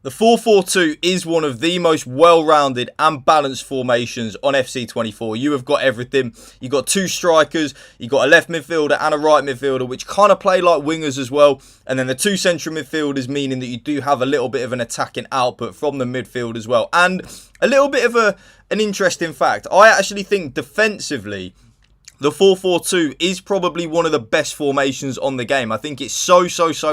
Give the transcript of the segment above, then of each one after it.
The 4-4-2 is one of the most well-rounded and balanced formations on FC24. You have got everything. You've got two strikers, you've got a left midfielder and a right midfielder, which kind of play like wingers as well. And then the two central midfielders, meaning that you do have a little bit of an attacking output from the midfield as well. And a little bit of an interesting fact. I actually think defensively, the 4-4-2 is probably one of the best formations on the game. I think it's so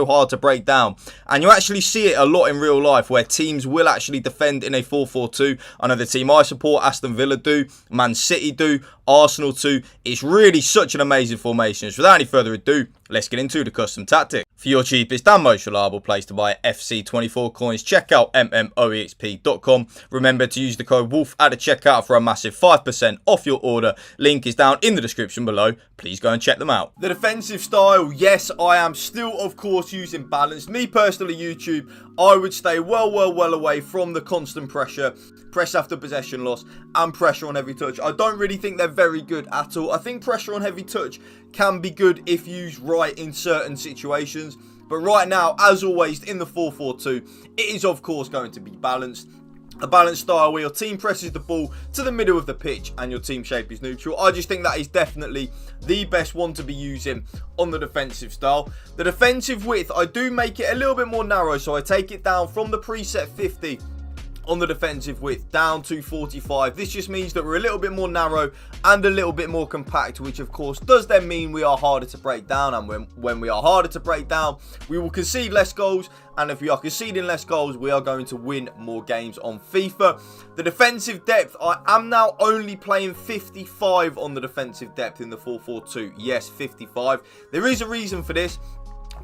hard to break down. And you actually see it a lot in real life where teams will actually defend in a 4-4-2. I know the team I support, Aston Villa do, Man City do, Arsenal too. It's really such an amazing formation. So without any further ado, let's get into the custom tactic. For your cheapest and most reliable place to buy FC24 coins, check out mmoexp.com. Remember to use the code WOLF at the checkout for a massive 5% off your order. Link is down in the description below. Please go and check them out. The defensive style, yes, I am still, of course, using balanced. Me personally, YouTube, I would stay well away from the constant pressure, press after possession loss, and pressure on heavy touch. I don't really think they're very good at all. I think pressure on heavy touch can be good if used right in certain situations. But right now, as always, in the 4-4-2, it is, of course, going to be balanced. A balanced style where your team presses the ball to the middle of the pitch and your team shape is neutral. I just think that is definitely the best one to be using on the defensive style. The defensive width, I do make it a little bit more narrow, so I take it down from the preset 50 on the defensive width down to 45. This just means that we're a little bit more narrow and a little bit more compact, which of course does then mean we are harder to break down. And when we are harder to break down, we will concede less goals. And if we are conceding less goals, we are going to win more games on FIFA. The defensive depth, I am now only playing 55 on the defensive depth in the 4-4-2. Yes, 55. There is a reason for this.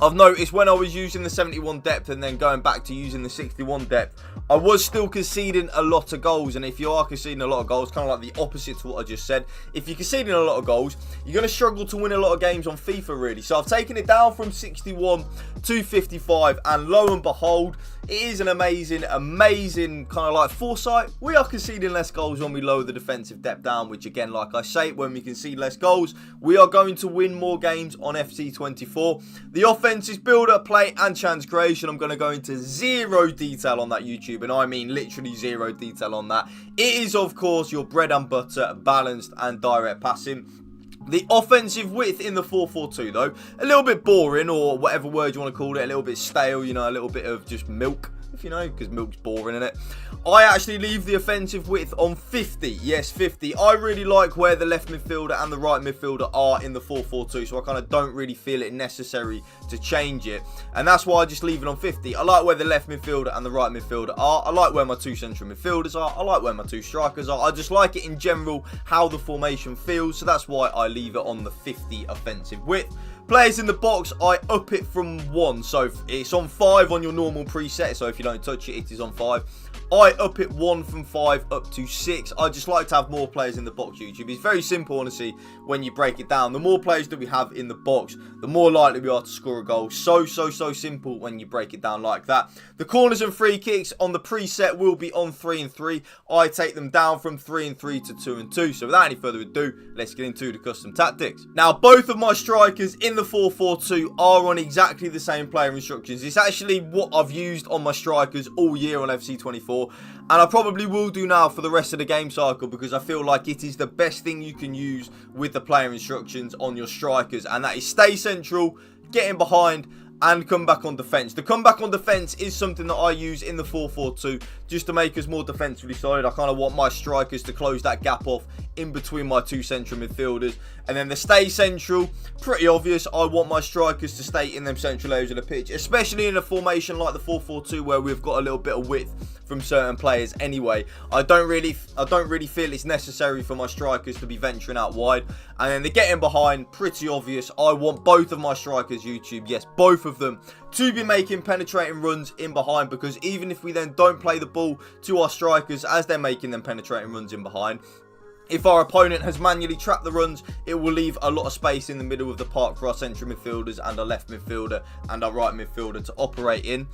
I've noticed when I was using the 71 depth and then going back to using the 61 depth, I was still conceding a lot of goals. And if you are conceding a lot of goals, kind of like the opposite to what I just said, if you're conceding a lot of goals, you're going to struggle to win a lot of games on FIFA, really. So I've taken it down from 61 to 55, and lo and behold, it is an amazing kind of like foresight. We are conceding less goals when we lower the defensive depth down, which again, like I say, when we concede less goals, we are going to win more games on FC24. The offense is build up, play and chance creation. I'm going to go into zero detail on that, YouTube, and I mean literally zero detail on that. It is, of course, your bread and butter, balanced and direct passing. The offensive width in the 4-4-2, though, a little bit boring, or whatever word you want to call it, a little bit stale, you know, a litil bit of just milk, if you know, because milk's boring, isn't it? I actually leave the offensive width on 50. Yes, 50. I really like where the left midfielder and the right midfielder are in the 4-4-2, so I kind of don't really feel it necessary to change it, and that's why I just leave it on 50. I like where the left midfielder and the right midfielder are. I like where my two central midfielders are. I like where my two strikers are. I just like it in general, how the formation feels, so that's why I leave it on the 50 offensive width. Players in the box, I up it from 1. So it's on 5 on your normal preset. So if you don't touch it, it is on 5. I up it 1 from 5 up to 6. I just like to have more players in the box, YouTube. It's very simple, honestly, when you break it down. The more players that we have in the box, the more likely we are to score a goal. So simple when you break it down like that. The corners and free kicks on the preset will be on 3 and 3. I take them down from 3 and 3 to 2 and 2. So without any further ado, let's get into the custom tactics. Now, both of my strikers in the 4-4-2 are on exactly the same player instructions. It's actually what I've used on my strikers all year on FC24. And I probably will do now for the rest of the game cycle, because I feel like it is the best thing you can use with the player instructions on your strikers. And that is stay central, get in behind, and come back on defence. The comeback on defence is something that I use in the 4-4-2 just to make us more defensively solid. I kind of want my strikers to close that gap off in between my two central midfielders. And then the stay central, pretty obvious. I want my strikers to stay in them central areas of the pitch, especially in a formation like the 4-4-2 where we've got a little bit of width from certain players anyway. I don't really feel it's necessary for my strikers to be venturing out wide. And then the getting behind, pretty obvious. I want both of my strikers, YouTube, yes, both of them, to be making penetrating runs in behind, because even if we then don't play the ball to our strikers as they're making them penetrating runs in behind, if our opponent has manually trapped the runs, it will leave a lot of space in the middle of the park for our central midfielders and our left midfielder and our right midfielder to operate in.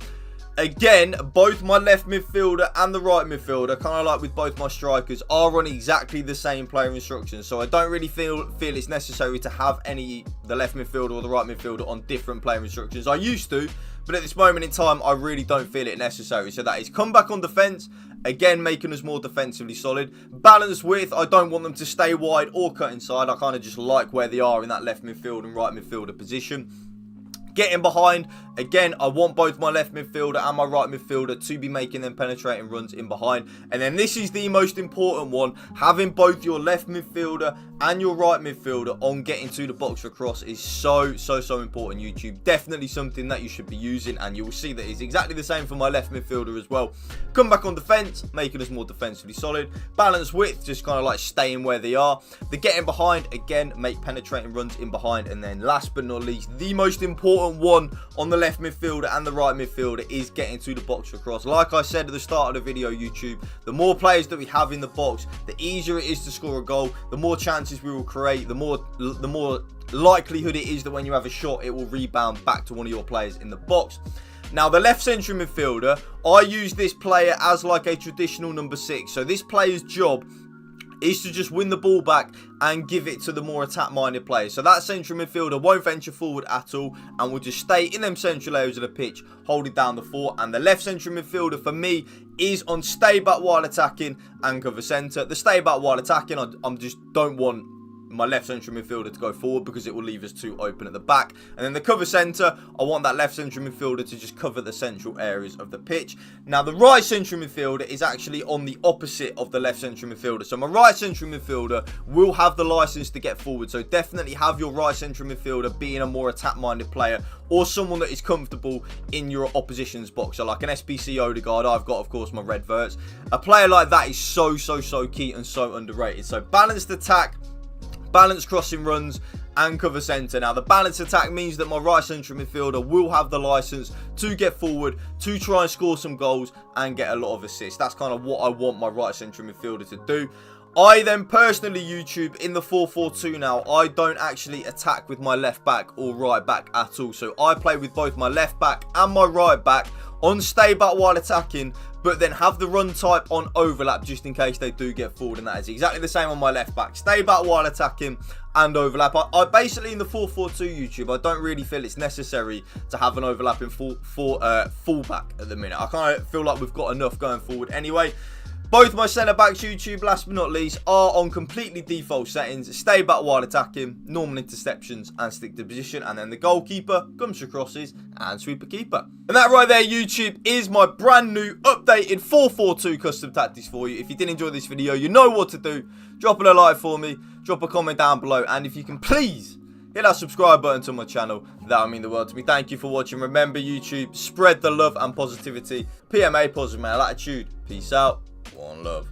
Again, both my left midfielder and the right midfielder, kind of like with both my strikers, are on exactly the same player instructions. So I don't really feel it's necessary to have the left midfielder or the right midfielder on different player instructions. I used to, but at this moment in time, I really don't feel it necessary. So that is come back on defence, again, making us more defensively solid. Balanced width, I don't want them to stay wide or cut inside. I kind of just like where they are in that left midfield and right midfielder position. Getting behind, again, I want both my left midfielder and my right midfielder to be making them penetrating runs in behind. And then this is the most important one. Having both your left midfielder and your right midfielder on getting to the box for cross is so important, YouTube. Definitely something that you should be using, and you will see that it's exactly the same for my left midfielder as well. Come back on defence, making us more defensively solid. Balance width, just kind of like staying where they are. The getting behind, again, make penetrating runs in behind. And then last but not least, the most important one on the left midfielder and the right midfielder is getting to the box for cross. Like I said at the start of the video, YouTube, the more players that we have in the box, the easier it is to score a goal, the more chances we will create, the more likelihood it is that when you have a shot, it will rebound back to one of your players in the box. Now, the left central midfielder, I use this player as like a traditional number 6. So this player's job is to just win the ball back and give it to the more attack-minded players. So that central midfielder won't venture forward at all and will just stay in them central areas of the pitch, holding down the fort. And the left central midfielder for me is on stay back while attacking and cover centre. The stay back while attacking, I just don't want my left central midfielder to go forward because it will leave us too open at the back. And then the cover centre, I want that left central midfielder to just cover the central areas of the pitch. Now, the right central midfielder is actually on the opposite of the left central midfielder. So my right central midfielder will have the licence to get forward. So definitely have your right central midfielder being a more attack-minded player or someone that is comfortable in your opposition's box. So like an SBC Odegaard, I've got, of course, my red verts. A player like that is so key and so underrated. So balanced attack, balanced crossing runs and cover centre. Now, the balanced attack means that my right central midfielder will have the licence to get forward, to try and score some goals and get a lot of assists. That's kind of what I want my right central midfielder to do. I then personally, YouTube, in the 4-4-2 now, I don't actually attack with my left back or right back at all. So I play with both my left back and my right back on stay back while attacking, but then have the run type on overlap just in case they do get forward. And that is exactly the same on my left back. Stay back while attacking and overlap. I basically, in the 4-4-2, YouTube, I don't really feel it's necessary to have an overlapping fullback at the minute. I kind of feel like we've got enough going forward anyway. Both my centre-backs, YouTube, last but not least, are on completely default settings. Stay back while attacking, normal interceptions, and stick to position. And then the goalkeeper comes for crosses and sweeper keeper. And that right there, YouTube, is my brand new updated 4-4-2 custom tactics for you. If you did enjoy this video, you know what to do. Drop a like for me, drop a comment down below, and if you can please hit that subscribe button to my channel, that would mean the world to me. Thank you for watching. Remember, YouTube, spread the love and positivity. PMA, positive male attitude. Peace out. One love.